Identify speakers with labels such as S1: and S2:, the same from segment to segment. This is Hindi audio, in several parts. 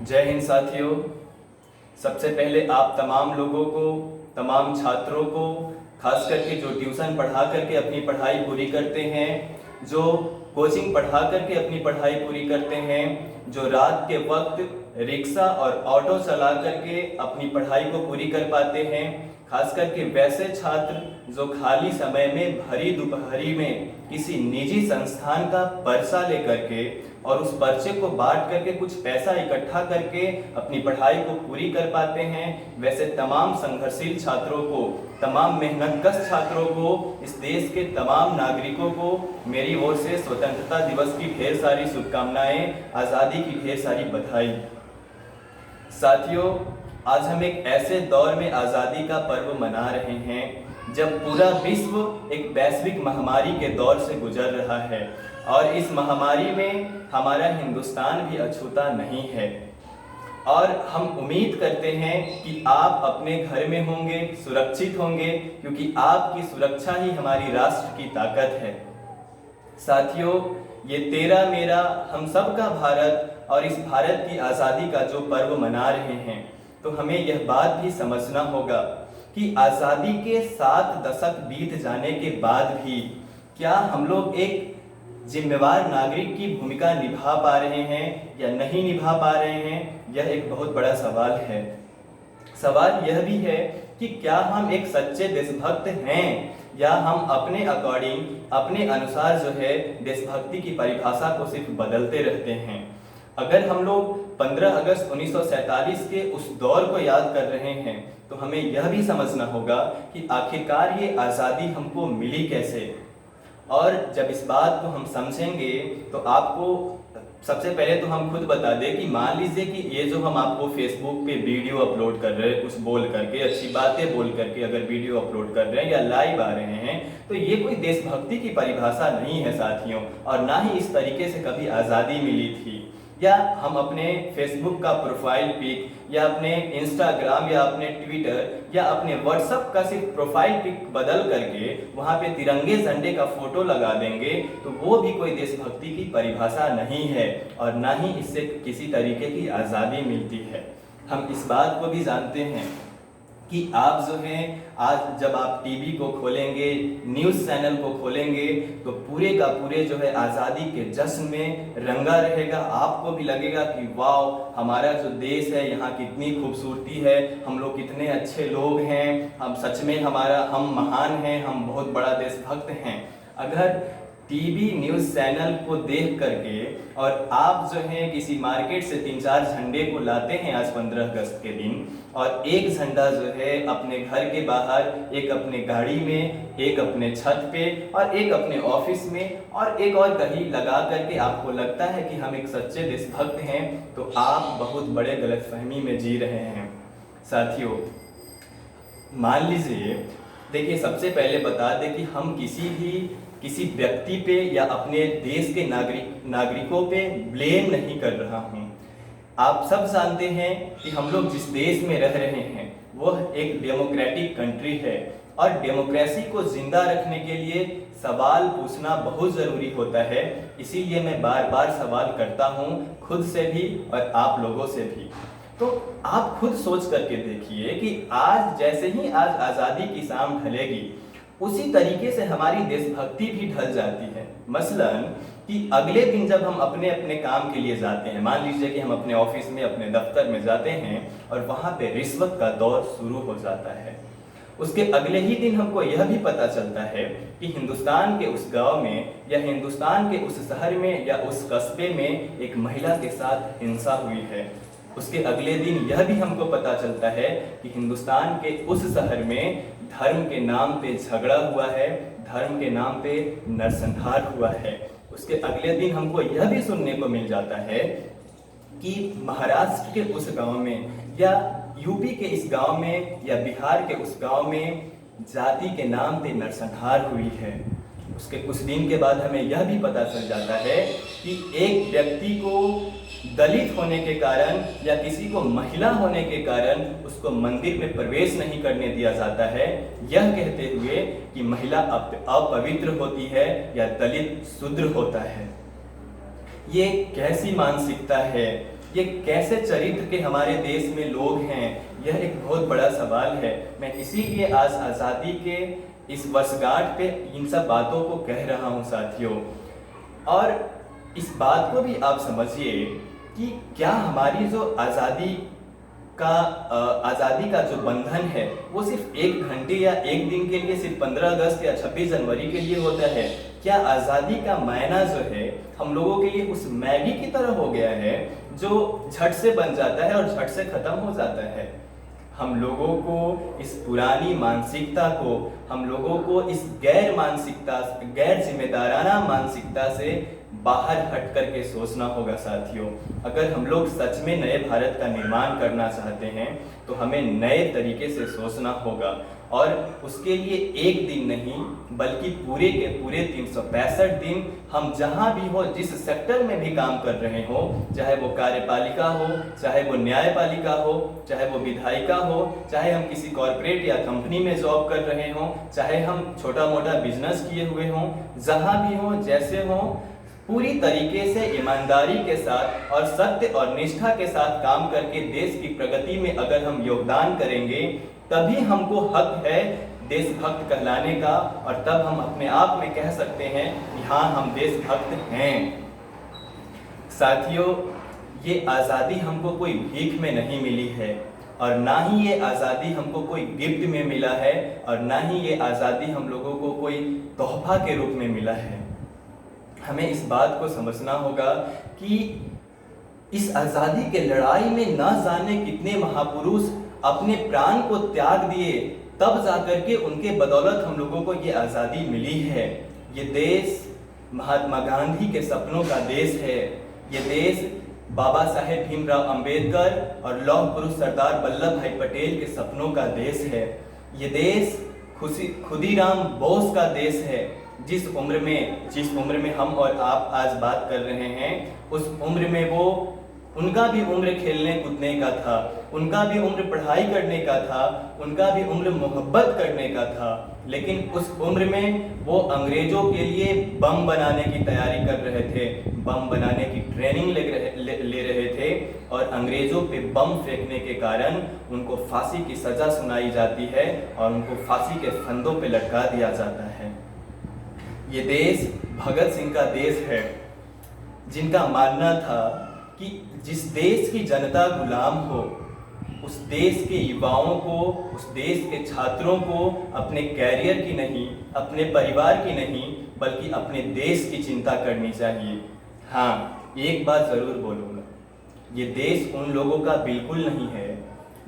S1: जय हिंद साथियों। सबसे पहले आप तमाम लोगों को, तमाम छात्रों को, खास करके जो ट्यूशन पढ़ा करके अपनी पढ़ाई पूरी करते हैं, जो कोचिंग पढ़ा करके अपनी पढ़ाई पूरी करते हैं, जो रात के वक्त रिक्शा और ऑटो चला करके अपनी पढ़ाई को पूरी कर पाते हैं, खास करके वैसे छात्र जो खाली समय में भरी दोपहरी में किसी निजी संस्थान का पर्चा लेकर के और उस पर्चे को बांट करके कुछ पैसा इकट्ठा करके अपनी पढ़ाई को पूरी कर पाते हैं, वैसे तमाम संघर्षशील छात्रों को, तमाम मेहनतकश छात्रों को, इस देश के तमाम नागरिकों को मेरी ओर से स्वतंत्रता दिवस की ढेर सारी शुभकामनाएं, आज़ादी की ढेर सारी बधाई। साथियों, आज हम एक ऐसे दौर में आज़ादी का पर्व मना रहे हैं जब पूरा विश्व एक वैश्विक महामारी के दौर से गुजर रहा है और इस महामारी में हमारा हिंदुस्तान भी अछूता नहीं है। और हम उम्मीद करते हैं कि आप अपने घर में होंगे, सुरक्षित होंगे, क्योंकि आपकी सुरक्षा ही हमारी राष्ट्र की ताकत है। साथियों, ये तेरा मेरा हम सब का भारत और इस भारत की आज़ादी का जो पर्व मना रहे हैं, तो हमें यह बात भी समझना होगा कि आज़ादी के 7 दशक बीत जाने के बाद भी क्या हम लोग एक जिम्मेवार नागरिक की भूमिका निभा पा रहे हैं या नहीं निभा पा रहे हैं, यह एक बहुत बड़ा सवाल है। सवाल यह भी है कि क्या हम एक सच्चे देशभक्त हैं या हम अपने अकॉर्डिंग, अपने अनुसार जो है देशभक्ति की परिभाषा को सिर्फ बदलते रहते हैं। अगर हम लोग 15 अगस्त 1947 के उस दौर को याद कर रहे हैं तो हमें यह भी समझना होगा कि आखिरकार ये आज़ादी हमको मिली कैसे। और जब इस बात को हम समझेंगे तो आपको सबसे पहले तो हम खुद बता दें कि मान लीजिए कि ये जो हम आपको फेसबुक पे वीडियो अपलोड कर रहे हैं, कुछ बोल करके, अच्छी बातें बोल करके अगर वीडियो अपलोड कर रहे हैं या लाइव आ रहे हैं, तो ये कोई देशभक्ति की परिभाषा नहीं है साथियों, और ना ही इस तरीके से कभी आज़ादी मिली थी। या हम अपने फेसबुक का प्रोफाइल पिक या अपने इंस्टाग्राम या अपने ट्विटर या अपने व्हाट्सएप का सिर्फ प्रोफाइल पिक बदल करके वहाँ पे तिरंगे झंडे का फोटो लगा देंगे तो वो भी कोई देशभक्ति की परिभाषा नहीं है और ना ही इससे किसी तरीके की आज़ादी मिलती है। हम इस बात को भी जानते हैं कि आप जो हैं आज जब आप टीवी को खोलेंगे, न्यूज़ चैनल को खोलेंगे, तो पूरे का पूरे जो है आज़ादी के जश्न में रंगा रहेगा। आपको भी लगेगा कि वाह, हमारा जो देश है यहाँ कितनी खूबसूरती है, हम लोग कितने अच्छे लोग हैं, हम सच में हम महान हैं, हम बहुत बड़ा देशभक्त हैं। अगर टीवी न्यूज़ चैनल को देख करके और आप जो है किसी मार्केट से 3-4 झंडे को लाते हैं आज 15 अगस्त के दिन, और एक झंडा जो है अपने घर के बाहर, एक अपने गाड़ी में, एक अपने छत पे और एक अपने ऑफिस में और एक और कहीं लगा करके आपको लगता है कि हम एक सच्चे देशभक्त हैं, तो आप बहुत बड़े गलतफहमी में जी रहे हैं। साथियों, मान लीजिए, देखिए, सबसे पहले बता दें कि हम किसी व्यक्ति पे या अपने देश के नागरिकों पे ब्लेम नहीं कर रहा हूँ। आप सब जानते हैं कि हम लोग जिस देश में रह रहे हैं वह एक डेमोक्रेटिक कंट्री है और डेमोक्रेसी को जिंदा रखने के लिए सवाल पूछना बहुत ज़रूरी होता है। इसीलिए मैं बार बार सवाल करता हूँ, खुद से भी और आप लोगों से भी। तो आप खुद सोच करके देखिए कि आज जैसे ही आज आज़ादी की शाम ढलेगी, उसी तरीके से हमारी देशभक्ति भी ढल जाती है। मसलन कि अगले दिन जब हम अपने अपने काम के लिए जाते हैं, मान लीजिए कि हम अपने ऑफिस में, अपने दफ्तर में जाते हैं और वहाँ पे रिश्वत का दौर शुरू हो जाता है। उसके अगले ही दिन हमको यह भी पता चलता है कि हिंदुस्तान के उस गांव में या हिंदुस्तान के उस शहर में या उस कस्बे में एक महिला के साथ हिंसा हुई है। उसके अगले दिन यह भी हमको पता चलता है कि हिंदुस्तान के उस शहर में धर्म के नाम पे झगड़ा हुआ है, धर्म के नाम पे नरसंहार हुआ है। उसके अगले दिन हमको यह भी सुनने को मिल जाता है कि महाराष्ट्र के उस गांव में या यूपी के इस गांव में या बिहार के उस गांव में जाति के नाम पे नरसंहार हुई है। उसके कुछ दिन के बाद हमें यह भी पता चल जाता है कि एक व्यक्ति को दलित होने के कारण या किसी को महिला होने के कारण उसको मंदिर में प्रवेश नहीं करने दिया जाता है, यह कहते हुए कि महिला अपवित्र होती है या दलित शूद्र होता है। ये कैसी मानसिकता है, ये कैसे चरित्र के हमारे देश में लोग हैं, यह एक बहुत बड़ा सवाल है। मैं इसीलिए आज आज़ादी के इस वर्षगांठ पे इन सब बातों को कह रहा हूँ साथियों। और इस बात को भी आप समझिए कि क्या हमारी जो आज़ादी का जो बंधन है वो सिर्फ 1 घंटे या 1 दिन के लिए, सिर्फ 15 अगस्त या 26 जनवरी के लिए होता है? क्या आज़ादी का मायना जो है हम लोगों के लिए उस मैगी की तरह हो गया है जो झट से बन जाता है और झट से खत्म हो जाता है? हम लोगों को इस पुरानी मानसिकता को, हम लोगों को इस गैर जिम्मेदाराना मानसिकता से बाहर हट करके सोचना होगा साथियों। अगर हम लोग सच में नए भारत का निर्माण करना चाहते हैं तो हमें नए तरीके से सोचना होगा, और उसके लिए 1 दिन नहीं बल्कि पूरे के पूरे 365 दिन हम जहां भी हो, जिस सेक्टर में भी काम कर रहे हो, चाहे वो कार्यपालिका हो, चाहे वो न्यायपालिका हो, चाहे वो विधायिका हो, चाहे हम किसी कॉरपोरेट या कंपनी में जॉब कर रहे हो, चाहे हम छोटा मोटा बिजनेस किए हुए हों, जहां भी हो, जैसे हो, पूरी तरीके से ईमानदारी के साथ और सत्य और निष्ठा के साथ काम करके देश की प्रगति में अगर हम योगदान करेंगे तभी हमको हक है देशभक्त कहलाने का, और तब हम अपने आप में कह सकते हैं कि हाँ, हम देशभक्त हैं। साथियों, ये आज़ादी हमको कोई भीख में नहीं मिली है, और ना ही ये आज़ादी हमको कोई गिफ्ट में मिला है, और ना ही ये आज़ादी हम लोगों को कोई तोहफा के रूप में मिला है। हमें इस बात को समझना होगा कि इस आज़ादी के लड़ाई में न जाने कितने महापुरुष अपने प्राण को त्याग दिए, तब जाकर के उनके बदौलत हम लोगों को ये आज़ादी मिली है। ये देश महात्मा गांधी के सपनों का देश है। ये देश बाबा साहेब भीमराव अंबेडकर और लौह पुरुष सरदार वल्लभ भाई पटेल के सपनों का देश है। ये देश खुदीराम बोस का देश है। जिस उम्र में हम और आप आज बात कर रहे हैं, उस उम्र में उनका भी उम्र खेलने कूदने का था, उनका भी उम्र पढ़ाई करने का था, उनका भी उम्र मोहब्बत करने का था, लेकिन उस उम्र में वो अंग्रेजों के लिए बम बनाने की तैयारी कर रहे थे, बम बनाने की ट्रेनिंग ले रहे थे, और अंग्रेजों पे बम फेंकने के कारण उनको फांसी की सजा सुनाई जाती है और उनको फांसी के फंदों पे लटका दिया जाता है। ये देश भगत सिंह का देश है, जिनका मानना था कि जिस देश की जनता गुलाम हो, उस देश के युवाओं को, उस देश के छात्रों को अपने कैरियर की नहीं, अपने परिवार की नहीं, बल्कि अपने देश की चिंता करनी चाहिए। हाँ, एक बात ज़रूर बोलूँगा, ये देश उन लोगों का बिल्कुल नहीं है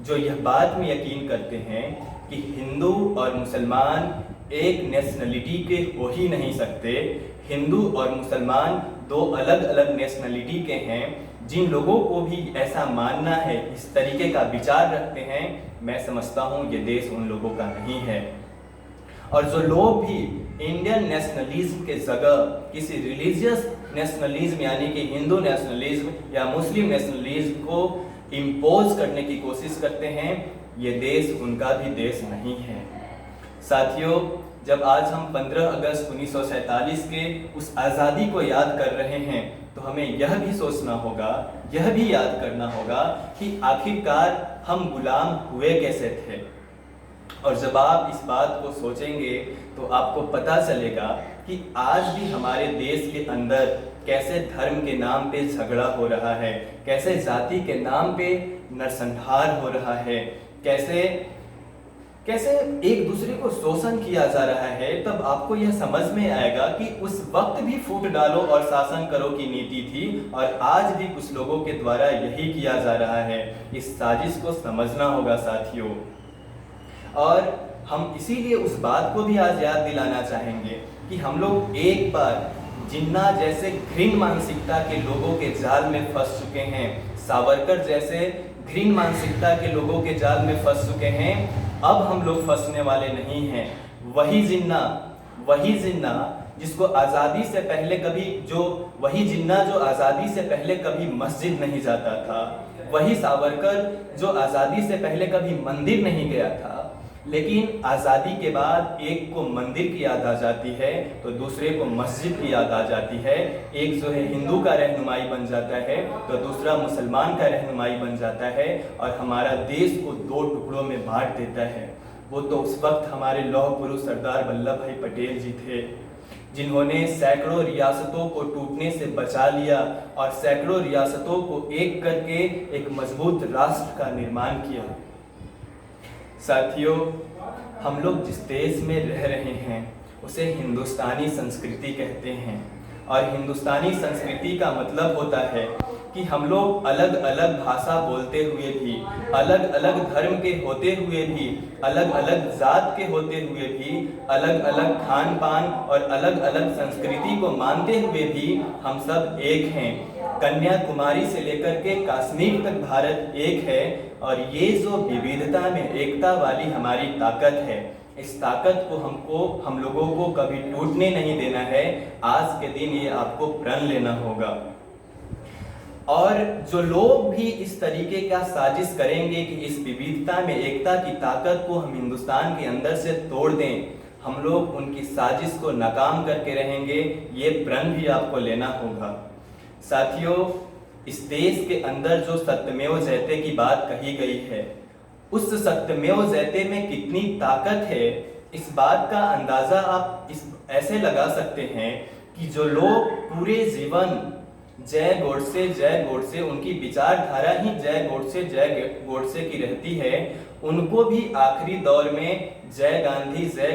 S1: जो यह बात में यकीन करते हैं कि हिंदू और मुसलमान एक नेशनलिटी के हो ही नहीं सकते। हिंदू और मुसलमान 2 अलग अलग नेशनलिटी के हैं। जिन लोगों को भी ऐसा मानना है, इस तरीके का विचार रखते हैं, मैं समझता हूँ ये देश उन लोगों का नहीं है। और जो लोग भी इंडियन नेशनलिज्म के जगह किसी रिलीजियस नेशनलिज्म यानी कि हिंदू नेशनलिज्म या मुस्लिम नेशनलिज्म को इम्पोज करने की कोशिश करते हैं, ये देश उनका भी देश नहीं है। साथियों, जब आज हम 15 अगस्त 1947 के उस आज़ादी को याद कर रहे हैं, तो हमें यह भी सोचना होगा, यह भी याद करना होगा कि आखिरकार हम गुलाम हुए कैसे थे। और जब आप इस बात को सोचेंगे तो आपको पता चलेगा कि आज भी हमारे देश के अंदर कैसे धर्म के नाम पे झगड़ा हो रहा है, कैसे जाति के नाम पे नरसंहार हो रहा है, कैसे एक दूसरे को शोषण किया जा रहा है। तब आपको यह समझ में आएगा कि उस वक्त भी फूट डालो और शासन करो की नीति थी, और आज भी कुछ लोगों के द्वारा यही किया जा रहा है। इस साजिश को समझना होगा साथियों। और हम इसीलिए उस बात को भी आज याद दिलाना चाहेंगे कि हम लोग एक बार जिन्ना जैसे घृण मानसिकता के लोगों के जाल में फंस चुके हैं, सावरकर जैसे घृण मानसिकता के लोगों के जाल में फंस चुके हैं, अब हम लोग फंसने वाले नहीं हैं। वही जिन्ना जिसको आज़ादी से पहले जो आज़ादी से पहले कभी मस्जिद नहीं जाता था, वही सावरकर जो आज़ादी से पहले कभी मंदिर नहीं गया था, लेकिन आज़ादी के बाद एक को मंदिर की याद आ जाती है तो दूसरे को मस्जिद की याद आ जाती है। एक जो है हिंदू का रहनुमाई बन जाता है तो दूसरा मुसलमान का रहनुमाई बन जाता है और हमारा देश को दो टुकड़ों में बांट देता है। वो तो उस वक्त हमारे लौह पुरुष सरदार वल्लभ भाई पटेल जी थे, जिन्होंने सैकड़ों रियासतों को टूटने से बचा लिया और सैकड़ों रियासतों को एक करके एक मजबूत राष्ट्र का निर्माण किया। साथियों, हम लोग जिस देश में रह रहे हैं उसे हिंदुस्तानी संस्कृति कहते हैं और हिंदुस्तानी संस्कृति का मतलब होता है कि हम लोग अलग अलग भाषा बोलते हुए भी, अलग अलग धर्म के होते हुए भी, अलग अलग जात के होते हुए भी, अलग अलग खान पान और अलग अलग संस्कृति को मानते हुए भी हम सब एक हैं। कन्याकुमारी से लेकर के कश्मीर तक भारत एक है और ये जो विविधता में एकता वाली हमारी ताकत है, इस ताकत को हम लोगों को कभी टूटने नहीं देना है। आज के दिन ये आपको प्रण लेना होगा। और जो लोग भी इस तरीके का साजिश करेंगे कि इस विविधता में एकता की ताकत को हम हिंदुस्तान के अंदर से तोड़ दें, हम लोग उनकी साजिश को नाकाम करके रहेंगे, ये प्रण भी आपको लेना होगा। साथियों, इस देश के अंदर जो सत्यमेव जयते की बात कही गई है, उस सत्यमेव जयते में कितनी ताकत है, इस बात का अंदाजा आप ऐसे लगा सकते हैं कि जो लोग पूरे जीवन जय गोडसे उनकी विचारधारा ही जय गोडसे की रहती है, उनको भी आखिरी दौर में जय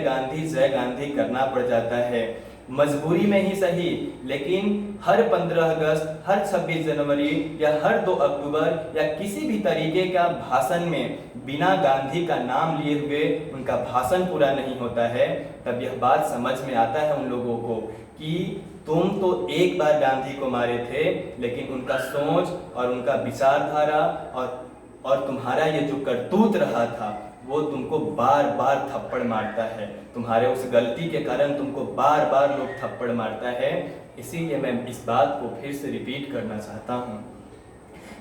S1: गांधी करना पड़ जाता है। मजबूरी में ही सही, लेकिन हर 15 अगस्त, हर 26 जनवरी या हर 2 अक्टूबर या किसी भी तरीके का भाषण में बिना गांधी का नाम लिए हुए उनका भाषण पूरा नहीं होता है। तब यह बात समझ में आता है उन लोगों को कि तुम तो एक बार गांधी को मारे थे, लेकिन उनका सोच और उनका विचारधारा और तुम्हारा ये जो करतूत रहा था वो तुमको बार बार थप्पड़ मारता है। तुम्हारे उस गलती के कारण तुमको बार बार लोग थप्पड़ मारता है। इसीलिए मैं इस बात को फिर से रिपीट करना चाहता हूँ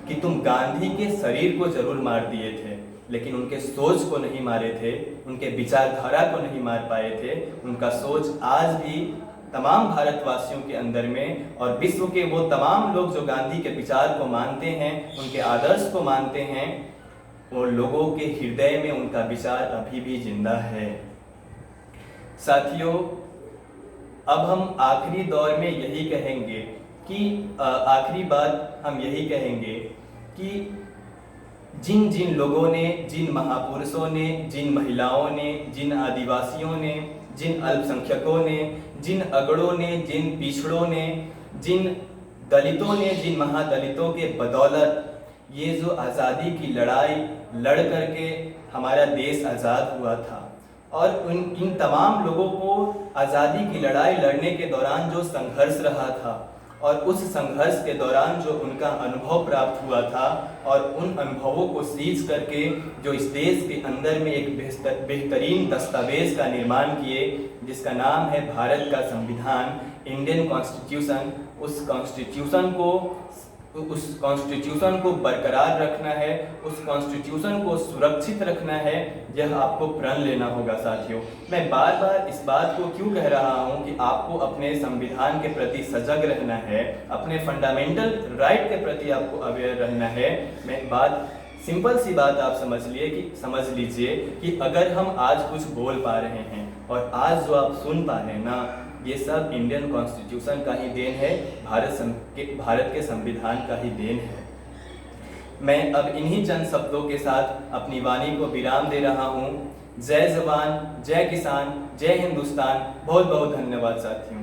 S1: कि तुम गांधी के शरीर को जरूर मार दिए थे, लेकिन उनके सोच को नहीं मारे थे, उनके विचारधारा को नहीं मार पाए थे। उनका सोच आज भी तमाम भारतवासियों के अंदर में और विश्व के वो तमाम लोग जो गांधी के विचार को मानते हैं, उनके आदर्श को मानते हैं, वो लोगों के हृदय में उनका विचार अभी भी जिंदा है। साथियों, अब हम आखिरी दौर में यही कहेंगे कि आखिरी बात हम यही कहेंगे कि जिन जिन लोगों ने, जिन महापुरुषों ने, जिन महिलाओं ने, जिन आदिवासियों ने, जिन अल्पसंख्यकों ने, जिन अगड़ों ने, जिन पिछड़ों ने, जिन दलितों ने, जिन महादलितों के बदौलत ये जो आज़ादी की लड़ाई लड़ करके हमारा देश आज़ाद हुआ था, और इन तमाम लोगों को आज़ादी की लड़ाई लड़ने के दौरान जो संघर्ष रहा था और उस संघर्ष के दौरान जो उनका अनुभव प्राप्त हुआ था और उन अनुभवों को सींच करके जो इस देश के अंदर में एक बेहतरीन दस्तावेज का निर्माण किए, जिसका नाम है भारत का संविधान, इंडियन कॉन्स्टिट्यूशन, उस कॉन्स्टिट्यूशन को बरकरार रखना है, उस कॉन्स्टिट्यूशन को सुरक्षित रखना है, यह आपको प्रण लेना होगा। साथियों, मैं बार बार इस बात को क्यों कह रहा हूँ कि आपको अपने संविधान के प्रति सजग रहना है, अपने फंडामेंटल राइट के प्रति आपको अवेयर रहना है। मैं सिंपल सी बात आप समझ लीजिए कि अगर हम आज कुछ बोल पा रहे हैं और आज जो आप सुन पा रहे हैं ना, ये सब इंडियन कॉन्स्टिट्यूशन का ही देन है, भारत के संविधान का ही देन है। मैं अब इन्हीं चंद शब्दों के साथ अपनी वाणी को विराम दे रहा हूँ। जय जवान, जय किसान, जय हिंदुस्तान। बहुत बहुत धन्यवाद साथियों।